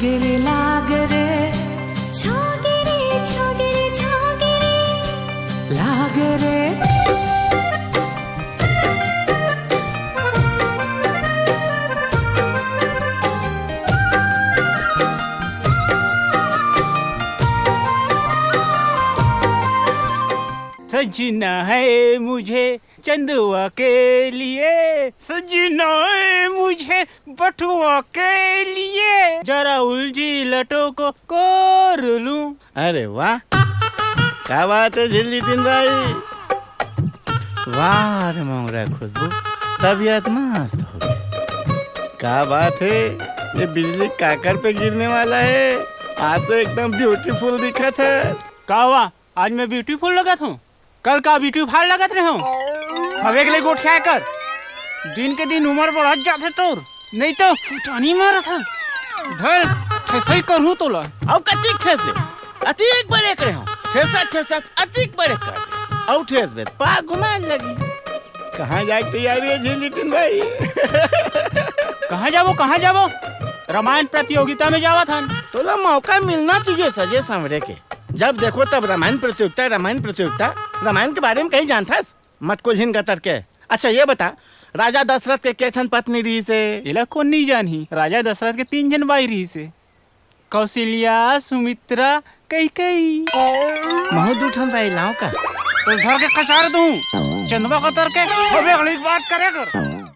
लागे रे छोगे रे छोगे रे छोगे रे लागे रे सजना है मुझे चंदुआ के लिए, सजना है मुझे बटुआ के लिए, जरा उलझी लटों को कोर लूं। अरे वाह, क्या बात है झिल्लीटिन भाई, वाह रे मोंगरा खुशबू, तबीयत मस्त हो गई। क्या बात है, ये बिजली काकर पे गिरने वाला है, आज तो एकदम ब्यूटीफुल दिखा था। का हुआ, आज मैं ब्यूटीफुल लगत हूँ, कल का ब्यूटीफुल लगत रहे हूँ। हवे के लिए गोठिया कर, दिन के दिन उम्र बढ़त जाते तोर, नहीं तो फुटानी मारा था। धर ठेसई करहूँ तोला। अब कतिक ठेस ले, अतिक बड़े करे हो, ठेसत ठेसत अतिक बड़े कर दे। अब ठेस बे, पार घुमान लगी। कहाँ जाए तैयारी है झिल्लीटिन भाई? कहाँ जाबो? रामायण प्रतियोगिता में जावा था। तोला मौका मिलना चाहिए सजे संवरे के, जब देखो तब रामायण प्रतियोगिता। रामायण के बारे में कहीं जानता मटको झिन गतर के। अच्छा ये बता, राजा दशरथ के केठन पत्नी रही से? इला कौन नहीं जानी, राजा दशरथ के 3 जन बाई रही से, कौशल्या, सुमित्रा, कैकेयी। महू दूठन भाई लाओ का तो घर के कचार दूं, चंदवा कतर के हवे अगली बात करे कर।